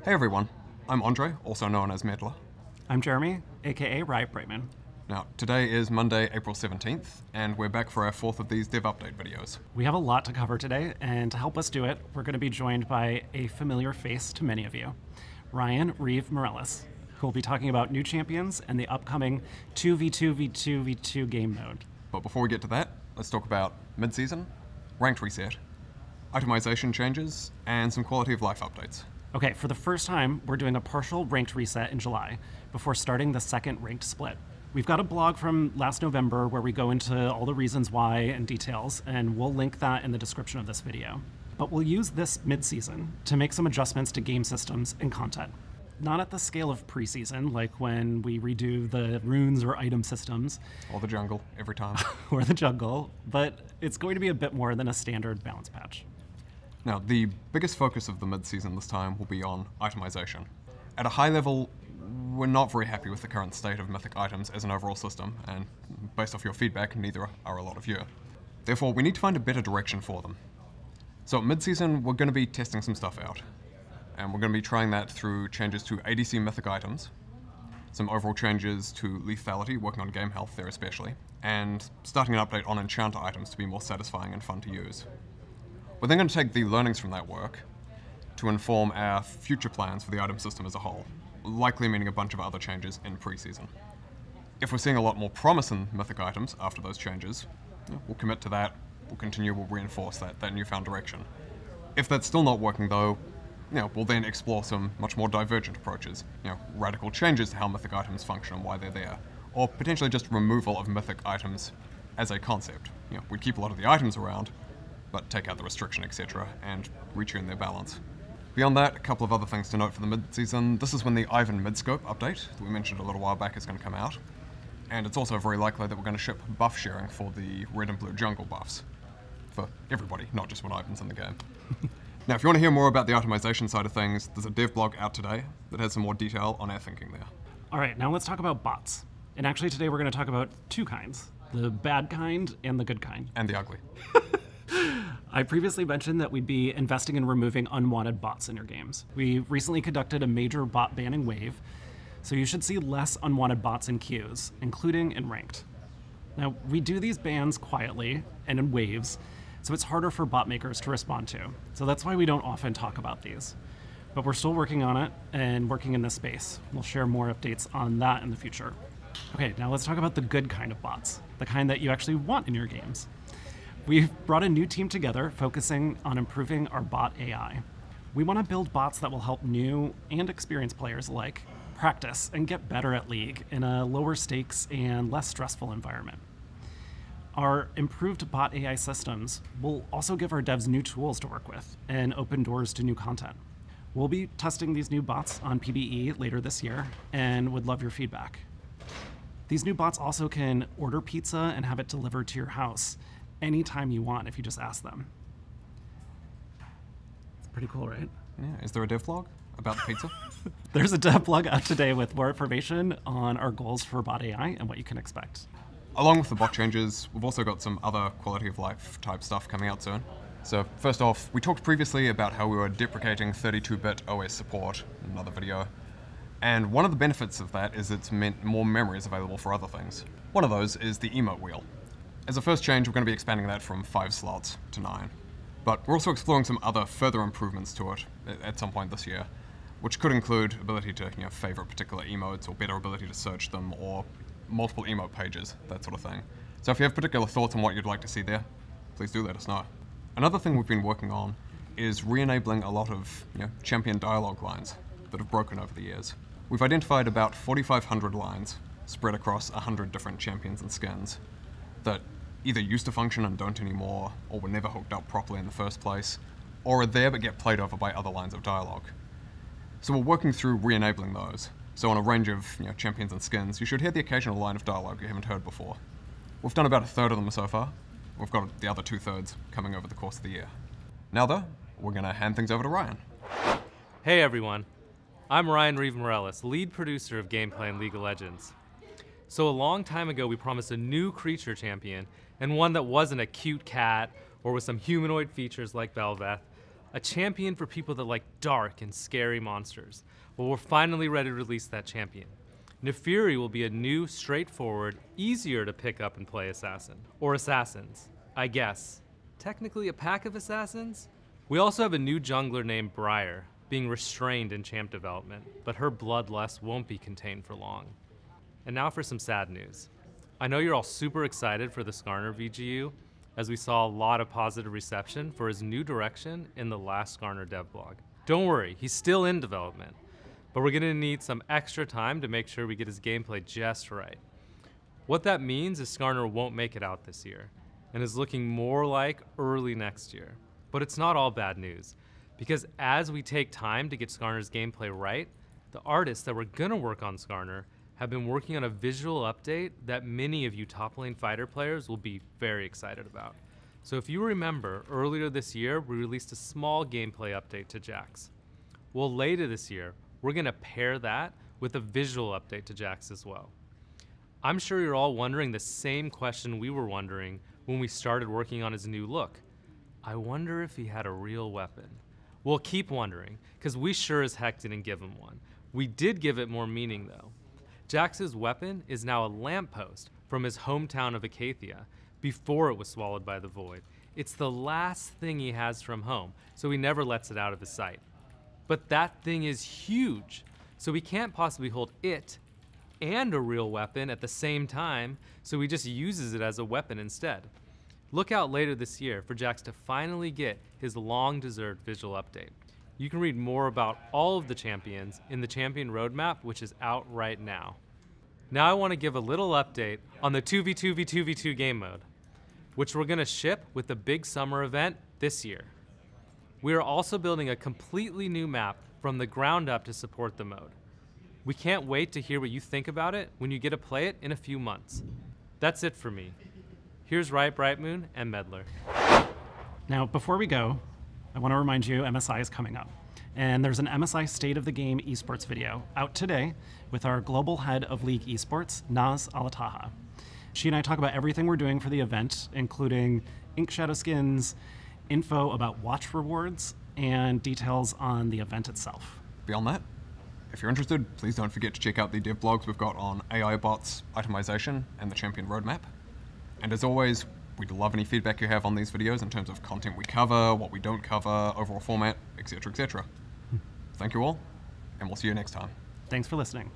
Hey everyone, I'm Andre, also known as Meddler. I'm Jeremy, aka Riot Brightmoon. Now, today is Monday, April 17th, and we're back for our fourth of these dev update videos. We have a lot to cover today, and to help us do it, we're going to be joined by a familiar face to many of you, Ryan Reeve Morales, who will be talking about new champions and the upcoming 2v2v2v2 game mode. But before we get to that, let's talk about mid-season, ranked reset, itemization changes, and some quality of life updates. Okay, for the first time, we're doing a partial ranked reset in July, before starting the second ranked split. We've got a blog from last November where we go into all the reasons why and details, and we'll link that in the description of this video. But we'll use this mid-season to make some adjustments to game systems and content. Not at the scale of preseason, like when we redo the runes or item systems. Or the jungle, every time. Or the jungle, but it's going to be a bit more than a standard balance patch. Now, the biggest focus of the mid-season this time will be on itemization. At a high level, we're not very happy with the current state of mythic items as an overall system, and based off your feedback, neither are a lot of you. Therefore, we need to find a better direction for them. So at mid-season, we're going to be testing some stuff out. And we're going to be trying that through changes to ADC mythic items, some overall changes to lethality, working on game health there especially, and starting an update on enchanter items to be more satisfying and fun to use. We're then going to take the learnings from that work to inform our future plans for the item system as a whole, likely meaning a bunch of other changes in preseason. If we're seeing a lot more promise in mythic items after those changes, we'll commit to that, we'll reinforce that newfound direction. If that's still not working though, we'll then explore some much more divergent approaches, radical changes to how mythic items function and why they're there, or potentially just removal of mythic items as a concept. We'd keep a lot of the items around, but take out the restriction, etc., and retune their balance. Beyond that, a couple of other things to note for the mid-season. This is when the Ivan mid-scope update that we mentioned a little while back is going to come out, and it's also very likely that we're going to ship buff sharing for the red and blue jungle buffs. For everybody, not just when Ivan's in the game. Now, if you want to hear more about the itemization side of things, there's a dev blog out today that has some more detail on our thinking there. All right, now let's talk about bots. And actually today we're going to talk about two kinds, the bad kind and the good kind. And the ugly. I previously mentioned that we'd be investing in removing unwanted bots in your games. We recently conducted a major bot banning wave, so you should see less unwanted bots in queues, including in ranked. Now, we do these bans quietly and in waves, so it's harder for bot makers to respond to. So that's why we don't often talk about these. But we're still working on it and working in this space. We'll share more updates on that in the future. Okay, now let's talk about the good kind of bots, the kind that you actually want in your games. We've brought a new team together focusing on improving our bot AI. We want to build bots that will help new and experienced players alike practice and get better at League in a lower stakes and less stressful environment. Our improved bot AI systems will also give our devs new tools to work with and open doors to new content. We'll be testing these new bots on PBE later this year and would love your feedback. These new bots also can order pizza and have it delivered to your house anytime you want if you just ask them. It's pretty cool, right? Yeah, is there a dev blog about the pizza? There's a dev blog out today with more information on our goals for bot AI and what you can expect. Along with the bot changes, we've also got some other quality of life type stuff coming out soon. So first off, we talked previously about how we were deprecating 32-bit OS support in another video. And one of the benefits of that is it's meant more memory is available for other things. One of those is the emote wheel. As a first change, we're going to be expanding that from 5 slots to 9. But we're also exploring some other further improvements to it at some point this year, which could include ability to favorite particular emotes, or better ability to search them, or multiple emote pages, that sort of thing. So if you have particular thoughts on what you'd like to see there, please do let us know. Another thing we've been working on is re-enabling a lot of champion dialogue lines that have broken over the years. We've identified about 4,500 lines spread across 100 different champions and skins that either used to function and don't anymore, or were never hooked up properly in the first place, or are there but get played over by other lines of dialogue. So we're working through re-enabling those. So on a range of champions and skins, you should hear the occasional line of dialogue you haven't heard before. We've done about a third of them so far. We've got the other 2/3 coming over the course of the year. Now though, we're going to hand things over to Ryan. Hey everyone, I'm Ryan Reeve Morales, lead producer of gameplay in League of Legends. So a long time ago we promised a new creature champion, and one that wasn't a cute cat or with some humanoid features like Belveth, a champion for people that like dark and scary monsters. Well, we're finally ready to release that champion. Neferi will be a new, straightforward, easier to pick up and play assassin. Or assassins, I guess. Technically a pack of assassins? We also have a new jungler named Briar, being restrained in champ development, but her bloodlust won't be contained for long. And now for some sad news. I know you're all super excited for the Skarner VGU, as we saw a lot of positive reception for his new direction in the last Skarner dev blog. Don't worry, he's still in development, but we're gonna need some extra time to make sure we get his gameplay just right. What that means is Skarner won't make it out this year, and is looking more like early next year. But it's not all bad news, because as we take time to get Skarner's gameplay right, the artists that were gonna work on Skarner have been working on a visual update that many of you top lane fighter players will be very excited about. So if you remember, earlier this year, we released a small gameplay update to Jax. Well, later this year, we're gonna pair that with a visual update to Jax as well. I'm sure you're all wondering the same question we were wondering when we started working on his new look. I wonder if he had a real weapon. Well, keep wondering, because we sure as heck didn't give him one. We did give it more meaning though. Jax's weapon is now a lamppost from his hometown of Acacia before it was swallowed by the Void. It's the last thing he has from home, so he never lets it out of his sight. But that thing is huge, so he can't possibly hold it and a real weapon at the same time, so he just uses it as a weapon instead. Look out later this year for Jax to finally get his long-deserved visual update. You can read more about all of the champions in the champion roadmap, which is out right now. Now I want to give a little update on the 2v2v2v2 game mode, which we're going to ship with the big summer event this year. We are also building a completely new map from the ground up to support the mode. We can't wait to hear what you think about it when you get to play it in a few months. That's it for me. Here's Riot Brightmoon and Meddler. Now, before we go, I want to remind you MSI is coming up. And there's an MSI State of the Game esports video out today with our global head of League esports, Naz Alataha. She and I talk about everything we're doing for the event, including ink shadow skins, info about watch rewards, and details on the event itself. Beyond that, if you're interested, please don't forget to check out the dev blogs we've got on AI bots, itemization, and the champion roadmap. And as always, we'd love any feedback you have on these videos in terms of content we cover, what we don't cover, overall format, etc., etc. Thank you all, and we'll see you next time. Thanks for listening.